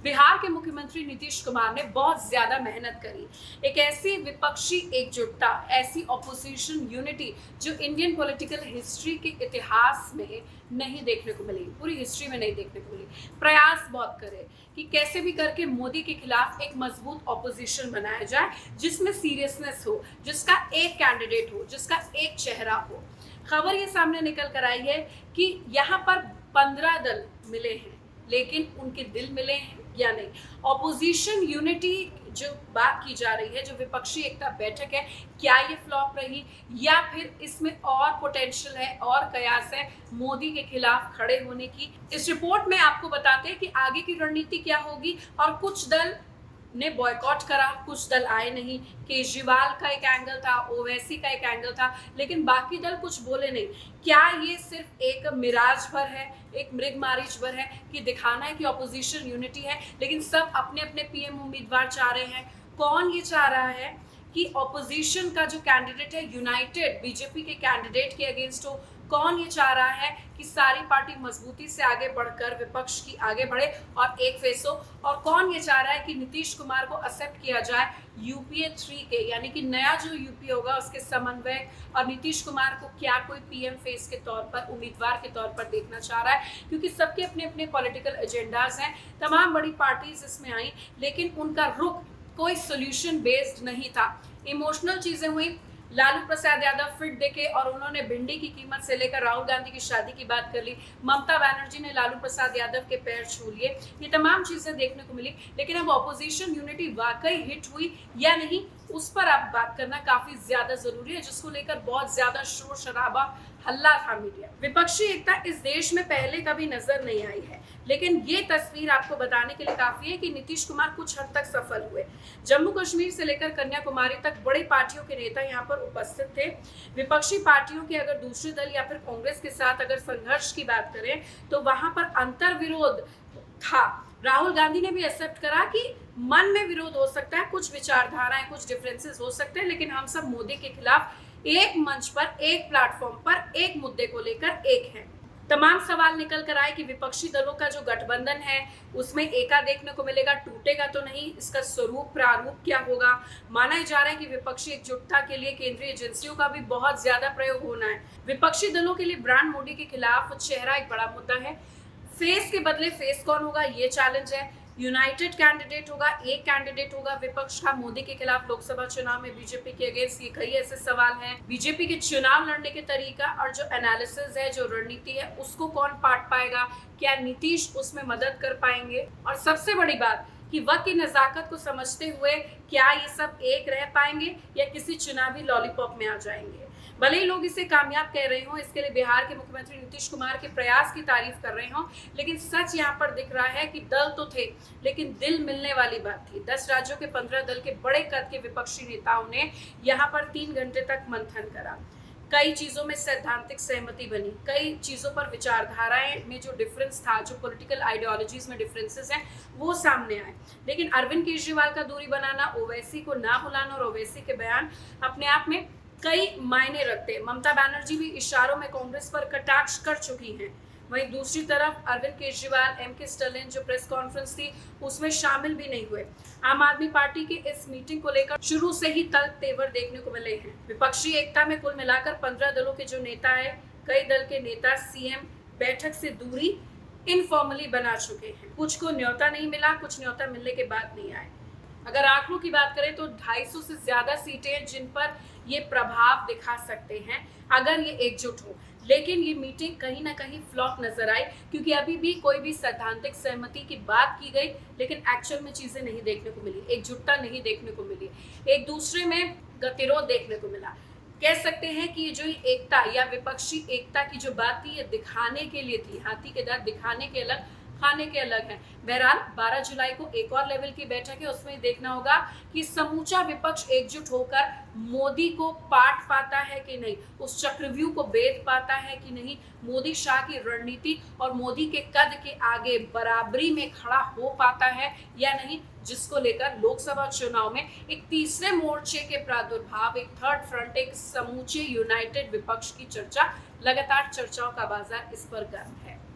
बिहार के मुख्यमंत्री नीतीश कुमार ने बहुत ज्यादा मेहनत करी। एक ऐसी विपक्षी एकजुटता, ऐसी ऑपोजिशन यूनिटी जो इंडियन पॉलिटिकल हिस्ट्री के इतिहास में नहीं देखने को मिली, पूरी हिस्ट्री में नहीं देखने को मिली। प्रयास बहुत करे कि कैसे भी करके मोदी के खिलाफ एक मजबूत ऑपोजिशन बनाया जाए, जिसमें सीरियसनेस हो, जिसका एक कैंडिडेट हो, जिसका एक चेहरा हो। खबर ये सामने निकल कर आई है कि यहाँ पर 15 दल मिले हैं, लेकिन उनके दिल मिले हैं या नहीं। ऑपोजिशन यूनिटी जो बात की जा रही है, जो विपक्षी एकता बैठक है, क्या ये फ्लॉप रही या फिर इसमें और पोटेंशियल है और कयास है मोदी के खिलाफ खड़े होने की। इस रिपोर्ट में आपको बताते हैं कि आगे की रणनीति क्या होगी। और कुछ दल ने बॉयकॉट करा, कुछ दल आए नहीं। केजरीवाल का एक एंगल था, ओवैसी का एक एंगल था, लेकिन बाकी दल कुछ बोले नहीं। क्या ये सिर्फ एक मिराज भर है, एक मृगमारीच भर है कि दिखाना है कि ऑपोजिशन यूनिटी है, लेकिन सब अपने अपने पीएम उम्मीदवार चाह रहे हैं। कौन ये चाह रहा है कि ऑपोजिशन का जो कैंडिडेट है यूनाइटेड बीजेपी के कैंडिडेट के अगेंस्ट हो? कौन ये चाह रहा है कि सारी पार्टी मजबूती से आगे बढ़कर विपक्ष की आगे बढ़े और एक फेस हो? और कौन ये चाह रहा है कि नीतीश कुमार को एक्सेप्ट किया जाए यूपीए 3 के, यानी कि नया जो यूपीए होगा उसके समन्वयक, और नीतीश कुमार को क्या कोई पीएम फेस के तौर पर, उम्मीदवार के तौर पर देखना चाह रहा है? क्योंकि सबके अपने अपने पॉलिटिकल एजेंडाज हैं। तमाम बड़ी पार्टीज इसमें आई, लेकिन उनका रुख कोई सोल्यूशन बेस्ड नहीं था। इमोशनल चीजें हुई। लालू प्रसाद यादव फिट देखे और उन्होंने भिंडी की कीमत से लेकर राहुल गांधी की शादी की बात कर ली। ममता बनर्जी ने लालू प्रसाद यादव के पैर छू लिए। ये तमाम चीजें देखने को मिली, लेकिन अब ऑपोजिशन यूनिटी वाकई हिट हुई या नहीं, उस पर आप बात करना काफी ज्यादा जरूरी है, जिसको लेकर बहुत ज्यादा शोर शराबा हल्ला था मीडिया। विपक्षी एकता इस देश में पहले कभी नजर नहीं आई है, लेकिन ये तस्वीर आपको बताने के लिए काफी है कि नीतीश कुमार कुछ हद तक सफल हुए। जम्मू कश्मीर से लेकर कन्याकुमारी तक बड़ी पार्टियों के नेता यहाँ पर उपस्थित थे। विपक्षी पार्टियों के अगर दूसरे दल या फिर कांग्रेस के साथ अगर संघर्ष की बात करें तो वहां पर अंतर विरोध था। राहुल गांधी ने भी एक्सेप्ट करा कि मन में विरोध हो सकता है, कुछ विचारधाराएं, कुछ डिफरेंसेस हो सकते हैं, लेकिन हम सब मोदी के खिलाफ एक मंच पर, एक प्लेटफॉर्म पर, एक मुद्दे को लेकर एक हैं। तमाम सवाल निकल कर आए कि विपक्षी दलों का जो गठबंधन है उसमें एका देखने को मिलेगा, टूटेगा तो नहीं, इसका स्वरूप प्रारूप क्या होगा। माना जा रहा है कि विपक्षी एकजुटता के लिए केंद्रीय एजेंसियों का भी बहुत ज्यादा प्रयोग होना है। विपक्षी दलों के लिए ब्रांड मोदी के खिलाफ चेहरा एक बड़ा मुद्दा है। फेस के बदले फेस कौन होगा, ये चैलेंज है। यूनाइटेड कैंडिडेट होगा, एक कैंडिडेट होगा विपक्ष का मोदी के खिलाफ लोकसभा चुनाव में बीजेपी के अगेंस्ट। ये कई ऐसे सवाल हैं। बीजेपी के चुनाव लड़ने के तरीका और जो एनालिसिस है, जो रणनीति है, उसको कौन पाट पाएगा? क्या नीतीश उसमें मदद कर पाएंगे? और सबसे बड़ी बात कि वक्त की नजाकत को समझते हुए क्या ये सब एक रह पाएंगे या किसी चुनावी लॉलीपॉप में आ जाएंगे? भले ही लोग इसे कामयाब कह रहे हो, इसके लिए बिहार के मुख्यमंत्री नीतीश कुमार के प्रयास की तारीफ कर रहे हो, लेकिन सच यहाँ पर दिख रहा है कि दल तो थे, लेकिन दिल मिलने वाली बात थी। 10 राज्यों के 15 दल के बड़े कद के विपक्षी नेताओं ने यहाँ पर 3 घंटे तक मंथन करा। कई चीजों में सैद्धांतिक सहमति बनी, कई चीजों पर विचारधाराएं में जो डिफरेंस था, जो पॉलिटिकल आइडियोलॉजीज में डिफरेंसेस हैं, वो सामने आए। लेकिन अरविंद केजरीवाल का दूरी बनाना, ओवैसी को ना बुलाना और ओवैसी के बयान अपने आप में कई मायने रखते हैं। ममता बनर्जी भी इशारों में कांग्रेस पर कटाक्ष कर चुकी हैं। वहीं दूसरी तरफ अरविंद केजरीवाल, एमके स्टालिन जो प्रेस कॉन्फ्रेंस थी उसमें शामिल भी नहीं हुए। आम आदमी पार्टी की इस मीटिंग को लेकर शुरू से ही तल्ख तेवर देखने को मिले हैं। विपक्षी एकता में कुल मिलाकर 15 दलों के जो नेता है, कई दल के नेता सीएम बैठक से दूरी इनफॉर्मली बना चुके हैं। कुछ को न्योता नहीं मिला, कुछ न्योता मिलने के बाद नहीं आए। अगर आंकड़ों की बात करें तो 250 से ज्यादा सीटें हैं जिन पर ये प्रभाव दिखा सकते हैं अगर ये एकजुट हो। लेकिन ये मीटिंग कहीं ना कहीं फ्लॉप नजर आई, क्योंकि अभी भी कोई भी सैद्धांतिक सहमति की बात की गई, लेकिन एक्चुअल में चीजें नहीं देखने को मिली, एकजुटता नहीं देखने को मिली, एक दूसरे में गतिरोध देखने को मिला। कह सकते हैं कि ये जो एकता या विपक्षी एकता की जो बात थी, ये दिखाने के लिए थी। हाथी के दांत दिखाने के अलग, खाने के अलग है। बहरहाल 12 जुलाई को एक और लेवल की बैठक है, उसमें देखना होगा कि समूचा विपक्ष एकजुट होकर मोदी को पाट पाता है कि नहीं, उस चक्रव्यूह को भेद पाता है कि नहीं, मोदी शाह की रणनीति और मोदी के कद के आगे बराबरी में खड़ा हो पाता है या नहीं, जिसको लेकर लोकसभा चुनाव में एक तीसरे मोर्चे के प्रादुर्भाव, एक थर्ड फ्रंट, एक समूचे यूनाइटेड विपक्ष की चर्चा, लगातार चर्चाओं का बाजार इस पर गर्म है।